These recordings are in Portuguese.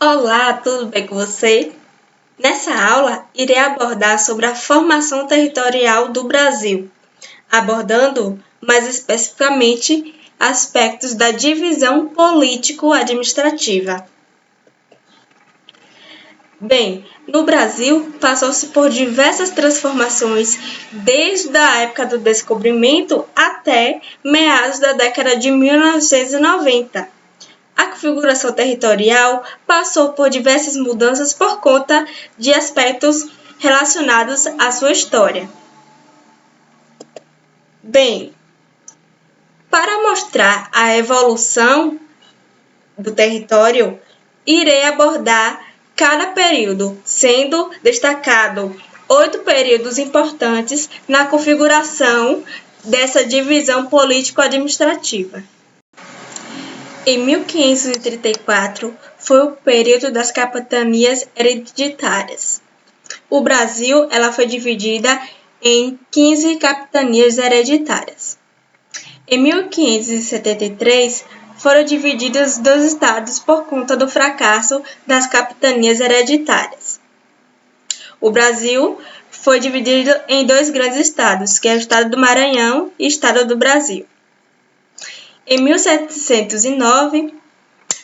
Olá, tudo bem com você? Nessa aula, irei abordar sobre a formação territorial do Brasil, abordando mais especificamente aspectos da divisão político-administrativa. Bem, no Brasil, passou-se por diversas transformações desde a época do descobrimento até meados da década de 1990. A configuração territorial passou por diversas mudanças por conta de aspectos relacionados à sua história. Bem, para mostrar a evolução do território, irei abordar cada período, sendo destacado 8 períodos importantes na configuração dessa divisão político-administrativa. Em 1534, foi o período das capitanias hereditárias. O Brasil foi dividida em 15 capitanias hereditárias. Em 1573, foram divididos 2 estados por conta do fracasso das capitanias hereditárias. O Brasil foi dividido em 2 grandes estados, que é o estado do Maranhão e o estado do Brasil. Em 1709,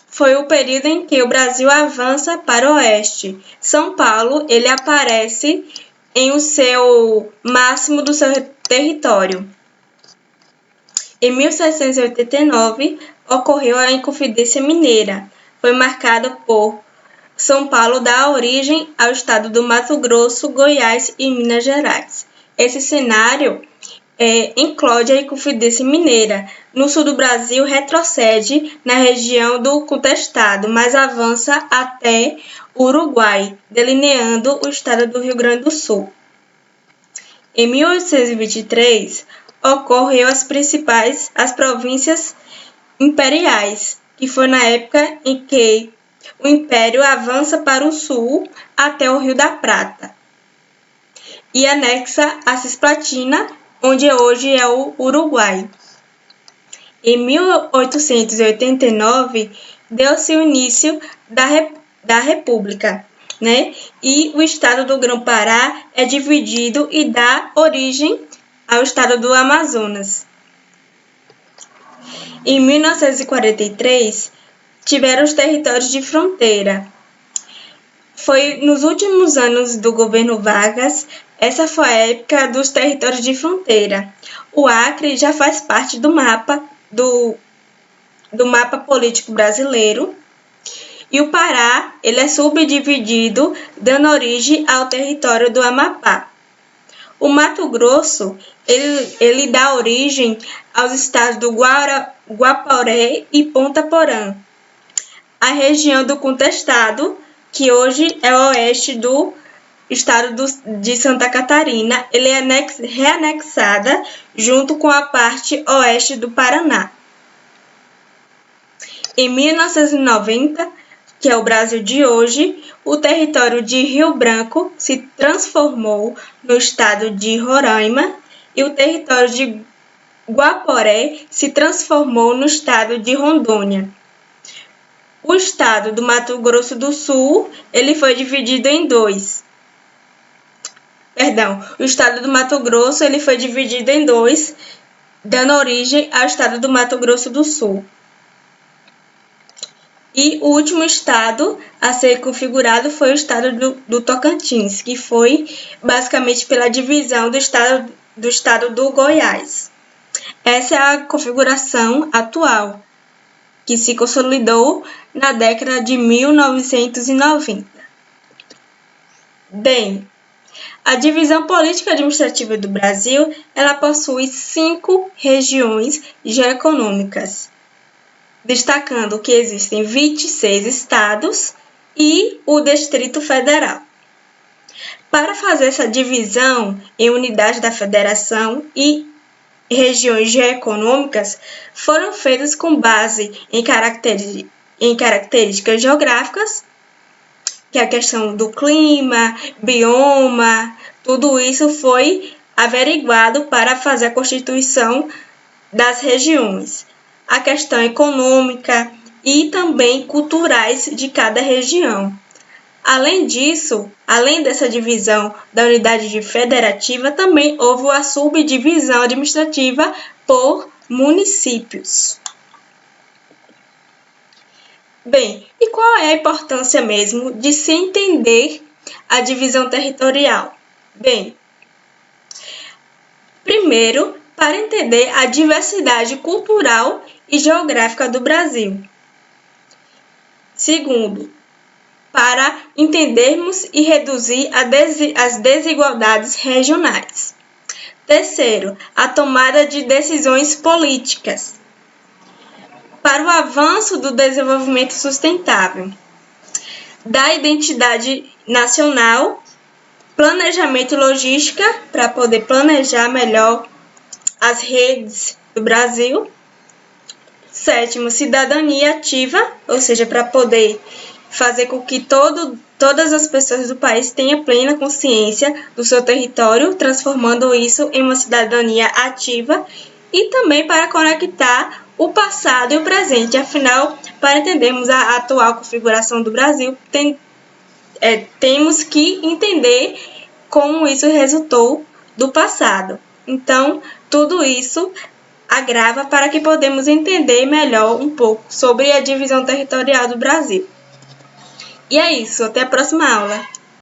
foi o período em que o Brasil avança para o oeste. São Paulo aparece em o seu máximo do seu território. Em 1789, ocorreu a Inconfidência Mineira. Foi marcada por São Paulo dar origem ao estado do Mato Grosso, Goiás e Minas Gerais. Esse cenário inclui a Inconfidência Mineira. No sul do Brasil, retrocede na região do contestado, mas avança até o Uruguai, delineando o estado do Rio Grande do Sul. Em 1823, ocorreu as províncias imperiais, que foi na época em que o Império avança para o sul até o Rio da Prata e anexa a Cisplatina, onde hoje é o Uruguai. Em 1889, deu-se o início da República, E o estado do Grão-Pará é dividido e dá origem ao estado do Amazonas. Em 1943, tiveram os territórios de fronteira. Foi nos últimos anos do governo Vargas, essa foi a época dos territórios de fronteira. O Acre já faz parte do mapa político brasileiro, e o Pará é subdividido, dando origem ao território do Amapá. O Mato Grosso ele dá origem aos estados do Guaporé e Ponta Porã. A região do contestado, que hoje é o oeste do estado de Santa Catarina, ele é reanexada junto com a parte oeste do Paraná. Em 1990, que é o Brasil de hoje, o território de Rio Branco se transformou no estado de Roraima e o território de Guaporé se transformou no estado de Rondônia. O estado do Mato Grosso do Sul ele foi dividido em 2. O estado do Mato Grosso ele foi dividido em 2, dando origem ao estado do Mato Grosso do Sul. E o último estado a ser configurado foi o estado do Tocantins, que foi basicamente pela divisão do estado do Goiás. Essa é a configuração atual, que se consolidou na década de 1990. Bem, a divisão política administrativa do Brasil, ela possui 5 regiões geoeconômicas, destacando que existem 26 estados e o Distrito Federal. Para fazer essa divisão em unidades da federação e regiões geoeconômicas, foram feitas com base em características geográficas, que é a questão do clima, bioma, tudo isso foi averiguado para fazer a constituição das regiões. A questão econômica, e também culturais de cada região. Além disso, além dessa divisão da unidade federativa, também houve a subdivisão administrativa por municípios. Bem, e qual é a importância mesmo de se entender a divisão territorial? Bem, primeiro, para entender a diversidade cultural e geográfica do Brasil. Segundo, para entendermos e reduzir as desigualdades regionais. Terceiro, a tomada de decisões políticas para o avanço do desenvolvimento sustentável, da identidade nacional, planejamento e logística para poder planejar melhor as redes do Brasil. Sétimo, cidadania ativa, ou seja, para poder fazer com que todas as pessoas do país tenham plena consciência do seu território, transformando isso em uma cidadania ativa, e também para conectar o passado e o presente. Afinal, para entendermos a atual configuração do Brasil, temos que entender como isso resultou do passado. Então, tudo isso agrava para que podemos entender melhor um pouco sobre a divisão territorial do Brasil. E é isso, até a próxima aula.